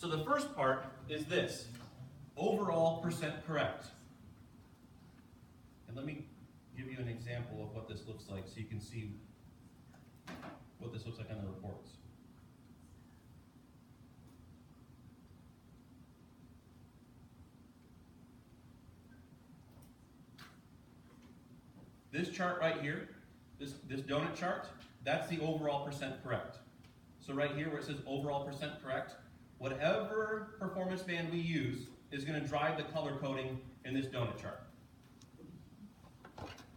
So the first part is this, overall percent correct. And let me give you an example of what this looks like so you can see what this looks like on the reports. This chart right here, this donut chart, that's the overall percent correct. So right here where it says overall percent correct, whatever performance band we use is going to drive the color coding in this donut chart.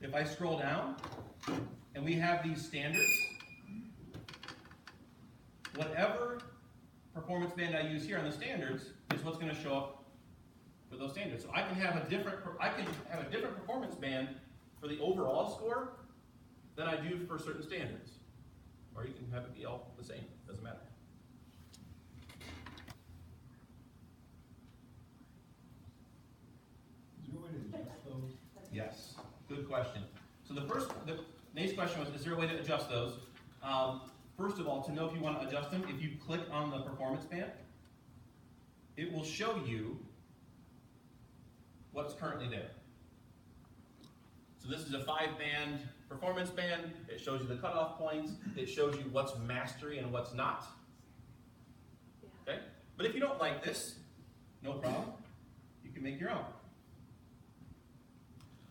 If I scroll down and we have these standards, whatever performance band I use here on the standards is what's going to show up for those standards. So I can have a different performance band for the overall score than I do for certain standards. Or you can have it be all the same, doesn't matter. Is there a way to adjust those? Yes, good question. So the next question was, is there a way to adjust those? First of all, to know if you want to adjust them, if you click on the performance band, it will show you what's currently there. So this is a 5-band performance band. It shows you the cutoff points. It shows you what's mastery and what's not. Okay? But if you don't like this, no problem. You can make your own.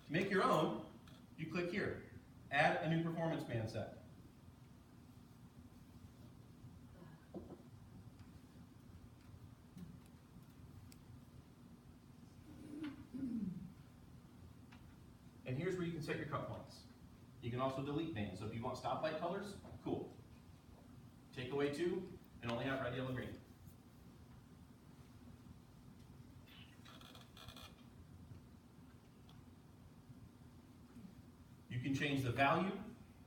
To make your own, you click here. Add a new performance band set. And here's where you can set your cut points. You can also delete bands. So if you want stoplight colors, cool. Take away 2 and only have red, yellow, green. You can change the value,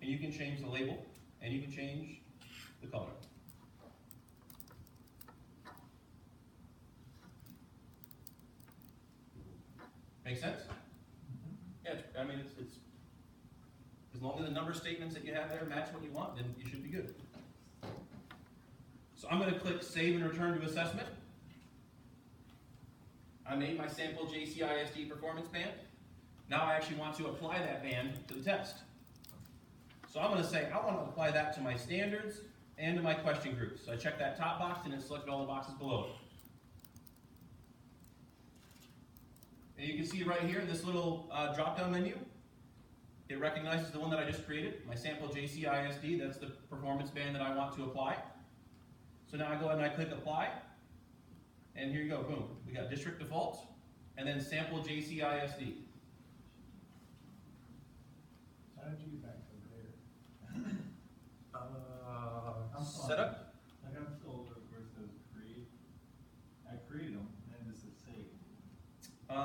and you can change the label, and you can change the color. Make sense? Yeah, I mean, it's as long as the number statements that you have there match what you want, then you should be good. So I'm going to click Save and Return to Assessment. I made my sample JCISD performance band. Now I actually want to apply that band to the test. So I'm going to say I want to apply that to my standards and to my question groups. So I check that top box and it selected all the boxes below it. And you can see right here in this little drop-down menu, it recognizes the one that I just created, my sample JCISD. That's the performance band that I want to apply. So now I go ahead and I click Apply, and here you go, boom. We got district default, and then sample JCISD. So how did you get back to there? Setup? Like I'm still where it says create. I created them, and then this is save. So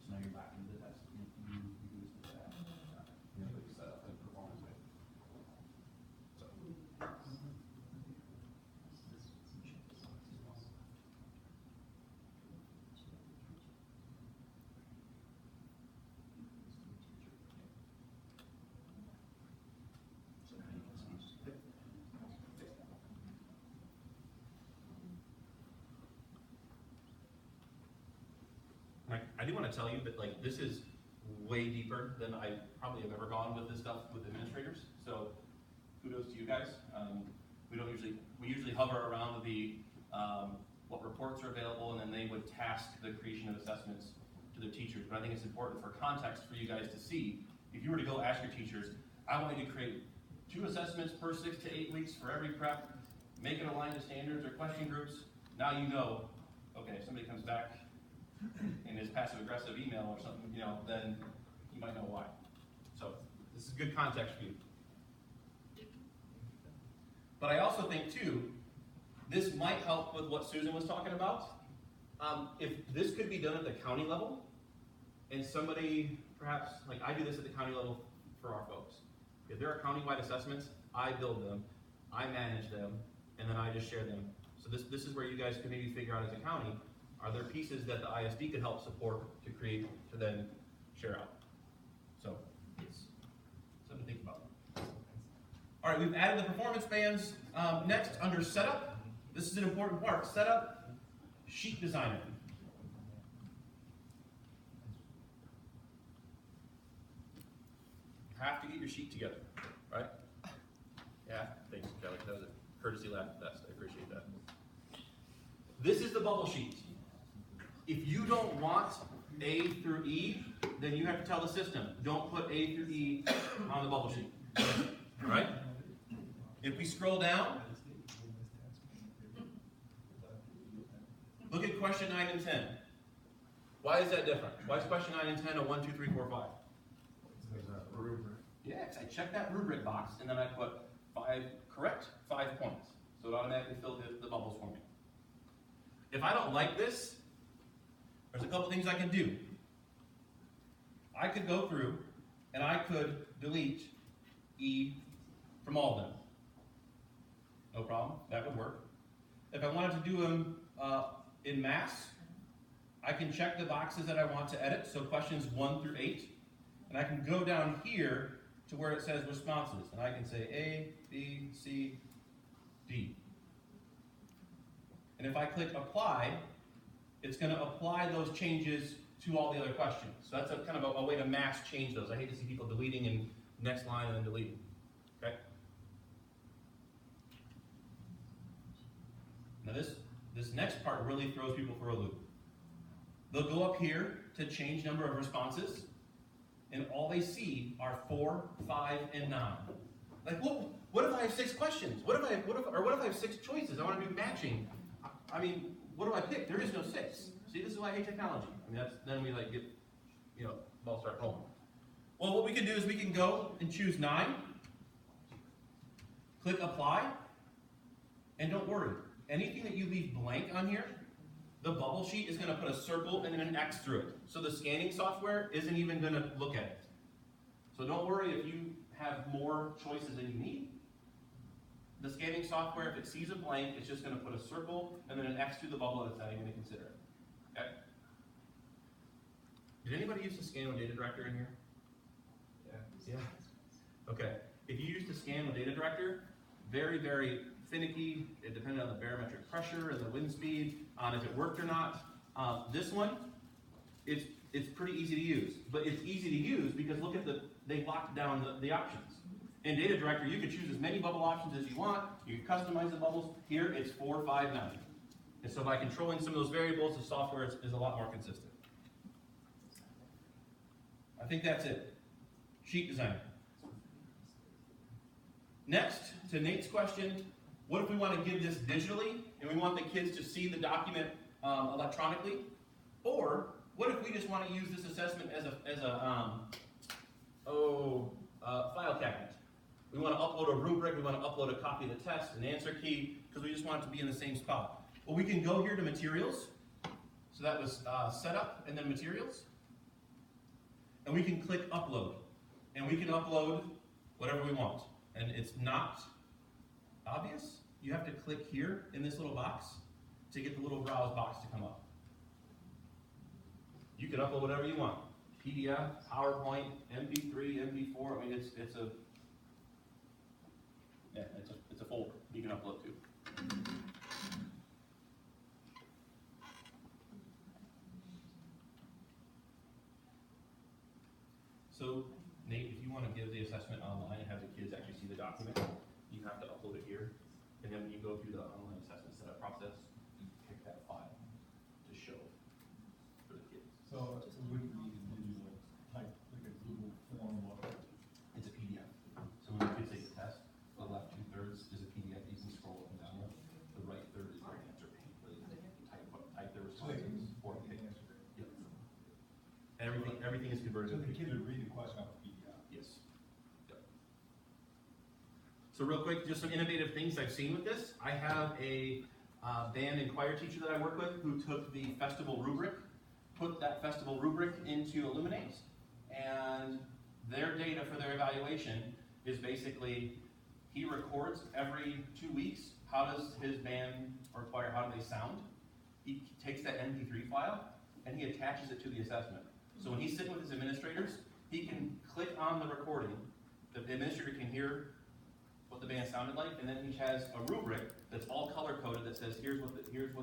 now you're back into the test. You use the test. You know, set up the performance band. So. I do want to tell you that this is way deeper than I probably have ever gone with this stuff with administrators. So kudos to you guys. We usually hover around the what reports are available, and then they would task the creation of assessments to their teachers. But I think it's important for context for you guys to see. If you were to go ask your teachers, I want you to create 2 assessments per 6 to 8 weeks for every prep, make it align to standards or question groups. Now you know, okay, if somebody comes back in his passive-aggressive email or something, then you might know why. So this is good context for you. But I also think, too, this might help with what Susan was talking about. If this could be done at the county level, and somebody, perhaps, like I do this at the county level for our folks. If there are countywide assessments, I build them, I manage them, and then I just share them. So this is where you guys can maybe figure out as a county, are there pieces that the ISD could help support to create, to then share out? So, it's something to think about. All right, we've added the performance bands. Next, under setup, this is an important part. Setup, sheet designer. You have to get your sheet together, right? Yeah, thanks, Kelly. That was a courtesy laugh at best. I appreciate that. This is the bubble sheet. If you don't want A through E, then you have to tell the system, don't put A through E on the bubble sheet. All right? If we scroll down, look at question 9 and 10. Why is that different? Why is question 9 and 10 a 1, 2, 3, 4, 5? Yeah, because I checked that rubric box and then I put 5 points. So it automatically filled the bubbles for me. If I don't like this, there's a couple things I can do. I could go through and I could delete E from all of them. No problem, that would work. If I wanted to do them in mass, I can check the boxes that I want to edit, so questions 1 through 8, and I can go down here to where it says responses, and I can say A, B, C, D. And if I click apply, it's going to apply those changes to all the other questions. So that's a kind of a way to mass change those. I hate to see people deleting in next line and then deleting. Okay? Now this next part really throws people for a loop. They'll go up here to change number of responses, and all they see are 4, 5, and 9. Like, what if I have 6 questions? What if I have 6 choices? I want to do matching. I mean, what do I pick? There is no 6. See, this is why I hate technology. I mean, then we like get, balls start rolling. Well, what we can do is we can go and choose 9, click apply, and don't worry. Anything that you leave blank on here, the bubble sheet is going to put a circle and then an X through it. So the scanning software isn't even going to look at it. So don't worry if you have more choices than you need. The scanning software, if it sees a blank, it's just going to put a circle and then an X through the bubble and it's not even going to consider it. Okay? Did anybody use the scan with data director in here? Yeah. Okay. If you used to scan with data director, very, very finicky. It depended on the barometric pressure and the wind speed, on if it worked or not. This one, it's pretty easy to use. But it's easy to use because look at they locked down the options. In Data Director, you can choose as many bubble options as you want. You can customize the bubbles. Here, it's 4, 5, 9. And so by controlling some of those variables, the software is a lot more consistent. I think that's it. Sheet design. Next, to Nate's question, what if we want to give this digitally and we want the kids to see the document electronically? Or what if we just want to use this assessment as a file cabinet? We want to upload a rubric, we want to upload a copy of the test, an answer key, because we just want it to be in the same spot. Well, we can go here to materials. So that was setup and then materials. And we can click upload. And we can upload whatever we want. And it's not obvious. You have to click here in this little box to get the little browse box to come up. You can upload whatever you want. PDF, PowerPoint, MP3, MP4. I mean, it's a folder you can upload to. So, Nate, if you want to give the assessment online and have the kids actually see the document, you have to upload it here. And then when you go through the online assessment setup process, you pick that file to show for the kids. So it wouldn't be digital, like a Google form or. It's a PDF. So when the kids take the test, the left 2/3 is a PDF you can scroll up and down with. The right third is their answer pane where they type their responses or pick. Yep. And everything is converted. So the kid would read the question off the PDF. Yes. Yep. So real quick, just some innovative things I've seen with this. I have a band and choir teacher that I work with who took the festival rubric, put that festival rubric into Illuminate, and their data for their evaluation is basically, he records every 2 weeks, how does his band or choir, how do they sound? He takes that MP3 file and he attaches it to the assessment. So when he's sitting with his administrators, he can click on the recording, the administrator can hear what the band sounded like, and then he has a rubric that's all color coded that says, here's what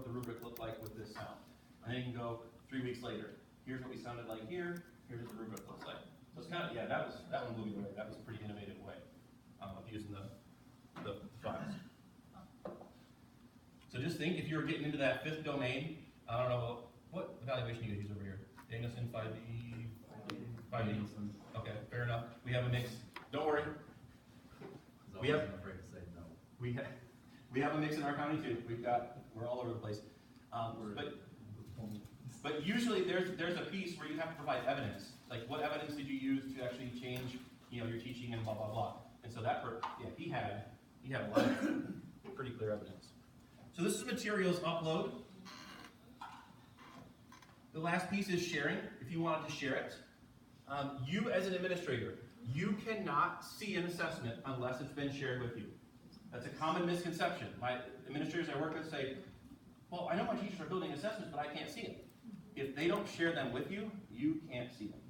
the rubric looked like with this sound. And then you can go 3 weeks later, here's what we sounded like here, here's what the rubric looks like. So it's kind of, yeah, that one blew me away. That was a pretty innovative way of using the files. So just think, if you're getting into that 5th domain, I don't know, what evaluation do you guys use over here? Danielson 5E? 5E. Okay, fair enough. We have a mix. Don't worry. We have, afraid to say no. we have a mix in our county too. We're all over the place. But usually there's a piece where you have to provide evidence. Like, what evidence did you use to actually change, your teaching and blah blah blah. And so he had a lot of pretty clear evidence. So this is materials upload. The last piece is sharing. If you wanted to share it, you as an administrator, you cannot see an assessment unless it's been shared with you. That's a common misconception. My administrators I work with say, well, I know my teachers are building assessments, but I can't see them. If they don't share them with you, you can't see them.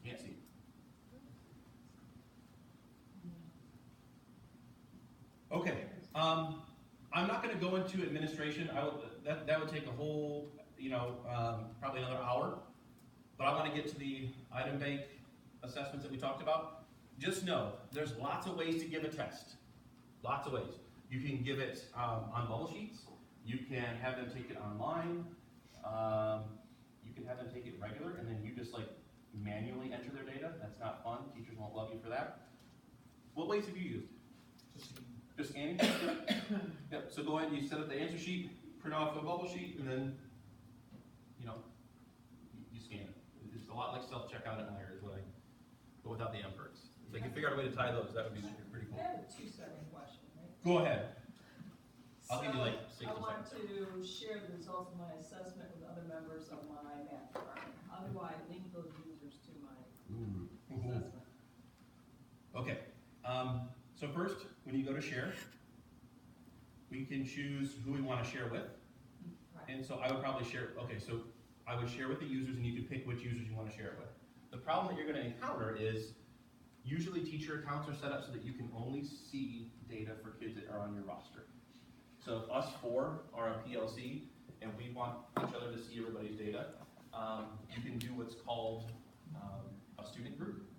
Can't see them. Okay, I'm not going to go into administration. That would take a whole, probably another hour. But I want to get to the item bank assessments that we talked about. Just know, there's lots of ways to give a test. Lots of ways. You can give it on bubble sheets. You can have them take it online. You can have them take it regular, and then you just manually enter their data. That's not fun. Teachers won't love you for that. What ways have you used? Just scanning? Yep, so go ahead and you set up the answer sheet, print off a bubble sheet, and then, you scan it. It's a lot like self-checkout at Myers, but without the M-perks. If they can figure out a way to tie those, that would be pretty cool. I have a 2-second question, right? Go ahead. I'll give you 60 I want seconds. to share the results of my assessment with other members of my math department. How do I link those users to my assessment? Okay, so first, when you go to share, we can choose who we want to share with. Right. And so I would probably share, so I would share with the users, and you can pick which users you want to share it with. The problem that you're going to encounter is, usually teacher accounts are set up so that you can only see data for kids that are on your roster. So if us 4 are a PLC, and we want each other to see everybody's data, you can do what's called a student group.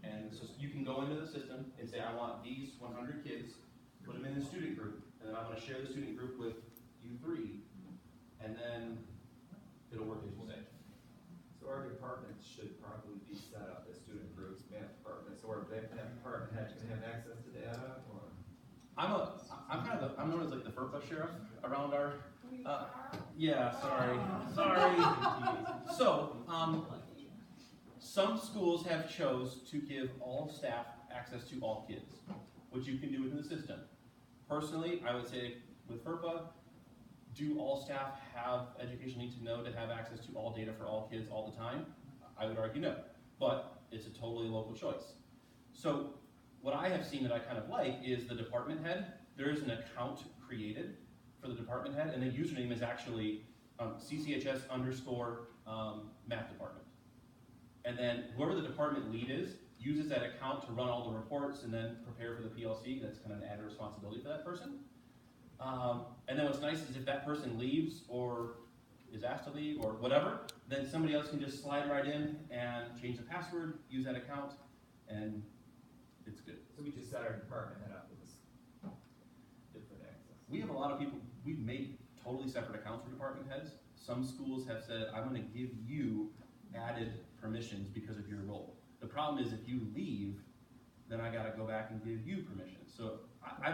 And so you can go into the system and say, I want these 100 kids, put them in the student group, and then I'm going to share the student group with you 3, and then it'll work as you say. So our departments should probably be set up as student groups, math departments, or that department head can have access to data, or? I'm known as the FERPA sheriff around our, yeah, sorry. So, some schools have chose to give all staff access to all kids, which you can do within the system. Personally, I would say with FERPA, do all staff have education need to know to have access to all data for all kids all the time? I would argue no, but it's a totally local choice. So what I have seen that I kind of like is the department head. There is an account created for the department head, and the username is actually CCHS _ math department. And then whoever the department lead is uses that account to run all the reports and then prepare for the PLC. That's kind of an added responsibility for that person. And then what's nice is if that person leaves or is asked to leave or whatever, then somebody else can just slide right in and change the password, use that account, and it's good. So we just set our department head up with this different access. We have a lot of people, we've made totally separate accounts for department heads. Some schools have said, I'm going to give you added permissions because of your role. The problem is if you leave, then I got to go back and give you permissions. So I